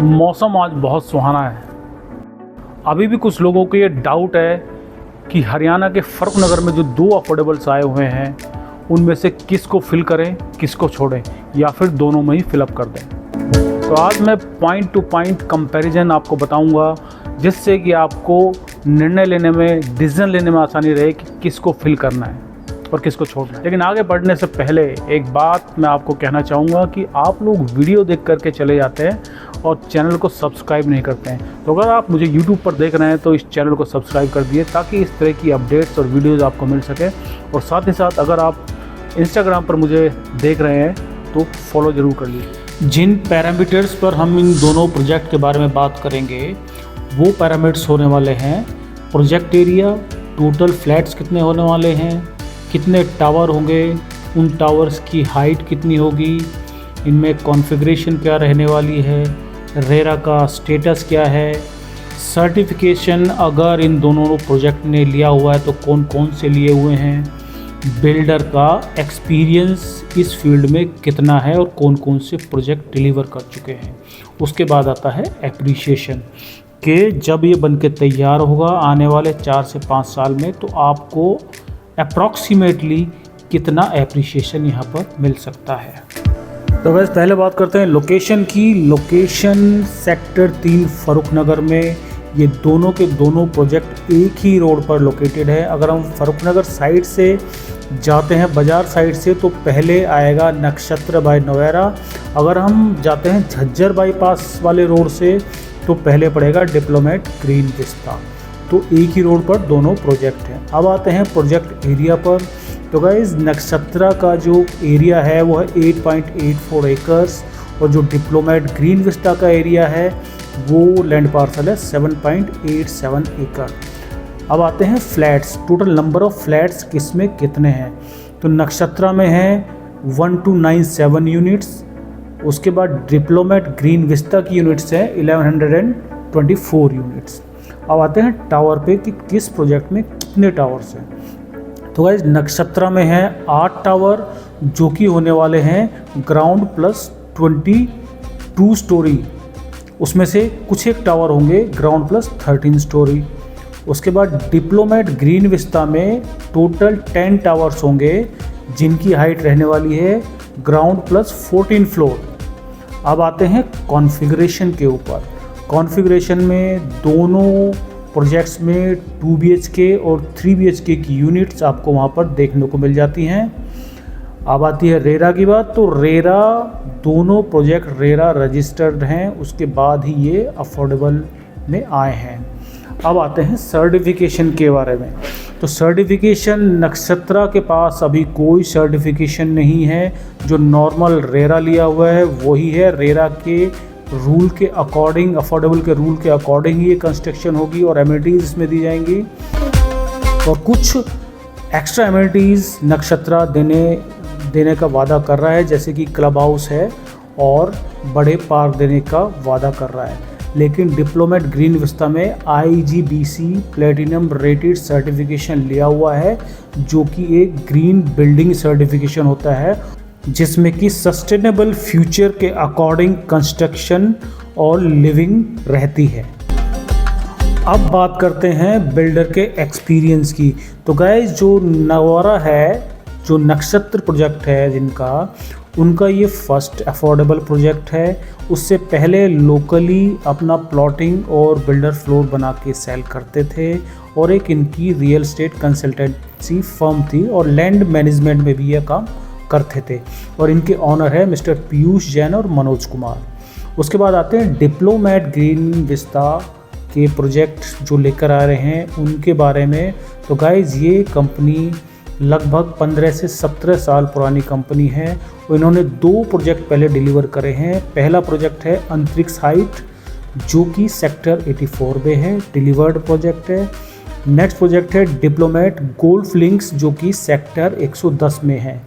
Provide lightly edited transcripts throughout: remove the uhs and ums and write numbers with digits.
मौसम आज बहुत सुहाना है। अभी भी कुछ लोगों को ये डाउट है कि हरियाणा के फरुखनगर में जो 2 अफोर्डेबल्स आए हुए हैं उनमें से किसको फिल करें, किसको छोड़ें, या फिर दोनों में ही फिलअप कर दें। तो आज मैं पॉइंट टू पॉइंट कंपैरिजन आपको बताऊंगा, जिससे कि आपको निर्णय लेने में, डिसीजन लेने में आसानी रहे कि किसको फिल करना है और किसको छोड़ना है। लेकिन आगे बढ़ने से पहले एक बात मैं आपको कहना चाहूँगा कि आप लोग वीडियो देख करके चले जाते हैं और चैनल को सब्सक्राइब नहीं करते हैं। तो अगर आप मुझे यूट्यूब पर देख रहे हैं तो इस चैनल को सब्सक्राइब कर दिए, ताकि इस तरह की अपडेट्स और वीडियोज़ आपको मिल सके। और साथ ही साथ अगर आप इंस्टाग्राम पर मुझे देख रहे हैं तो फॉलो ज़रूर कर लीजिए। जिन पैरामीटर्स पर हम इन दोनों प्रोजेक्ट के बारे में बात करेंगे वो पैरामीटर्स होने वाले हैं: प्रोजेक्ट एरिया, टोटल फ्लैट्स कितने होने वाले हैं, कितने टावर होंगे, उन टावर्स की हाइट कितनी होगी, इनमें कॉन्फ़िगरेशन क्या रहने वाली है, रेरा का स्टेटस क्या है, सर्टिफिकेशन अगर इन दोनों प्रोजेक्ट ने लिया हुआ है तो कौन कौन से लिए हुए हैं, बिल्डर का एक्सपीरियंस इस फील्ड में कितना है और कौन कौन से प्रोजेक्ट डिलीवर कर चुके हैं। उसके बाद आता है एप्रिसिएशन कि जब ये बनके तैयार होगा आने वाले 4 से 5 साल में, तो आपको अप्रॉक्सीमेटली कितना एप्रिसिएशन यहाँ पर मिल सकता है। तो वैसे पहले बात करते हैं लोकेशन की। लोकेशन सेक्टर 3 फरुखनगर में ये दोनों के दोनों प्रोजेक्ट एक ही रोड पर लोकेटेड है। अगर हम फरुखनगर साइड से जाते हैं, बाज़ार साइड से, तो पहले आएगा नक्षत्र बाय नोएरा। अगर हम जाते हैं झज्जर बाईपास वाले रोड से तो पहले पड़ेगा डिप्लोमेट ग्रीन विस्ता। तो एक ही रोड पर दोनों प्रोजेक्ट हैं। अब आते हैं प्रोजेक्ट एरिया पर। तो गाइस, नक्षत्रा का जो एरिया है वो है 8.84 एकर्स और जो डिप्लोमेट ग्रीन विस्टा का एरिया है वो लैंड पार्सल है 7.87 एकड़। अब आते हैं flats. Total number of flats किसमें कितने हैं? तो नक्षत्रा में है 1297 यूनिट्स। उसके बाद डिप्लोमेट ग्रीन विस्ता की यूनिट्स हैं 1124 यूनिट्स। अब आते हैं टावर पे कि किस प्रोजेक्ट में कितने टावर्स हैं। तो गाइस, नक्षत्रा में है 8 टावर जो कि होने वाले हैं ग्राउंड प्लस 22 स्टोरी। उसमें से कुछ एक टावर होंगे ग्राउंड प्लस 13 स्टोरी। उसके बाद डिप्लोमेट ग्रीन विस्ता में टोटल 10 टावर्स होंगे जिनकी हाइट रहने वाली है ग्राउंड प्लस 14 फ्लोर। अब आते हैं कॉन्फ़िगरेशन के ऊपर। कॉन्फ़िगरेशन में दोनों प्रोजेक्ट्स में 2 BHK और 3 BHK की यूनिट्स आपको वहाँ पर देखने को मिल जाती हैं। अब आती है रेरा की बात। तो रेरा, दोनों प्रोजेक्ट रेरा रजिस्टर्ड हैं, उसके बाद ही ये अफोर्डेबल में आए हैं। अब आते हैं सर्टिफिकेशन के बारे में। तो सर्टिफिकेशन, नक्षत्रा के पास अभी कोई सर्टिफिकेशन नहीं है। जो नॉर्मल रेरा लिया हुआ है वही है। रेरा के रूल के अकॉर्डिंग, अफोर्डेबल के रूल के अकॉर्डिंग ही ये कंस्ट्रक्शन होगी और एमिनिटीज़ इसमें दी जाएंगी। और कुछ एक्स्ट्रा एमिनिटीज़ नक्षत्रा देने का वादा कर रहा है, जैसे कि क्लब हाउस है और बड़े पार्क देने का वादा कर रहा है। लेकिन डिप्लोमेट ग्रीन विस्ता में IGBC प्लेटिनम रेटेड सर्टिफिकेशन लिया हुआ है, जो कि एक ग्रीन बिल्डिंग सर्टिफिकेशन होता है, जिसमें कि सस्टेनेबल फ्यूचर के अकॉर्डिंग कंस्ट्रक्शन और लिविंग रहती है। अब बात करते हैं बिल्डर के एक्सपीरियंस की। तो गाइस, जो नवारा है, जो नक्षत्र प्रोजेक्ट है जिनका, उनका ये फर्स्ट अफोर्डेबल प्रोजेक्ट है। उससे पहले लोकली अपना प्लॉटिंग और बिल्डर फ्लोर बना के सेल करते थे और एक इनकी रियल एस्टेट कंसल्टेंसी फर्म थी और लैंड मैनेजमेंट में भी यह काम करते थे। और इनके ऑनर है मिस्टर पीयूष जैन और मनोज कुमार। उसके बाद आते हैं डिप्लोमेट ग्रीन विस्ता के प्रोजेक्ट जो लेकर आ रहे हैं उनके बारे में। तो गाइज, ये कंपनी लगभग 15 से 17 साल पुरानी कंपनी है। इन्होंने 2 प्रोजेक्ट पहले डिलीवर करे हैं। पहला प्रोजेक्ट है अंतरिक्ष हाइट, जो कि सेक्टर 84 में है, डिलीवर्ड प्रोजेक्ट है। नेक्स्ट प्रोजेक्ट है डिप्लोमेट गोल्फ लिंक्स, जो कि सेक्टर 110 में है।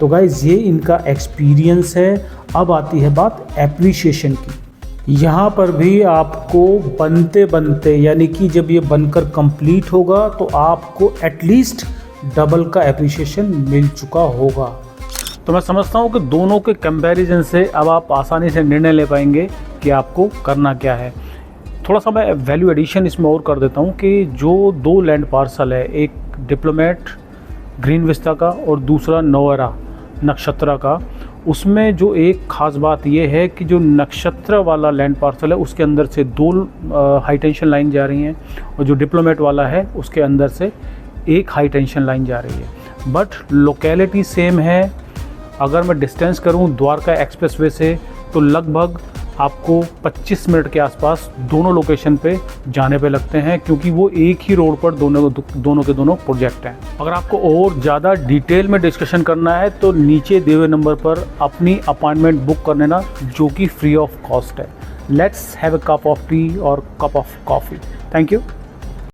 तो गाइज, ये इनका एक्सपीरियंस है। अब आती है बात एप्रिसिएशन की। यहाँ पर भी आपको बनते यानी कि जब ये बनकर कंप्लीट होगा तो आपको एटलीस्ट डबल का एप्रिसिएशन मिल चुका होगा। तो मैं समझता हूँ कि दोनों के कंपैरिजन से अब आप आसानी से निर्णय ले पाएंगे कि आपको करना क्या है। थोड़ा सा मैं वैल्यू एडिशन इसमें और कर देता हूँ कि जो 2 लैंड पार्सल है, एक डिप्लोमेट ग्रीन विस्टा का और दूसरा नोएरा नक्षत्रा का, उसमें जो एक ख़ास बात ये है कि जो नक्षत्र वाला लैंड पार्सल है उसके अंदर से 2 हाई टेंशन लाइन जा रही हैं और जो डिप्लोमेट वाला है उसके अंदर से 1 हाई टेंशन लाइन जा रही है। बट लोकेलिटी सेम है। अगर मैं डिस्टेंस करूं द्वारका एक्सप्रेसवे से तो लगभग आपको 25 मिनट के आसपास दोनों लोकेशन पे जाने पे लगते हैं, क्योंकि वो एक ही रोड पर दोनों के दोनों प्रोजेक्ट हैं। अगर आपको और ज़्यादा डिटेल में डिस्कशन करना है तो नीचे दिए हुए नंबर पर अपनी अपॉइंटमेंट बुक कर लेना, जो कि फ्री ऑफ कॉस्ट है। Let's have a cup of tea और cup of coffee. Thank you.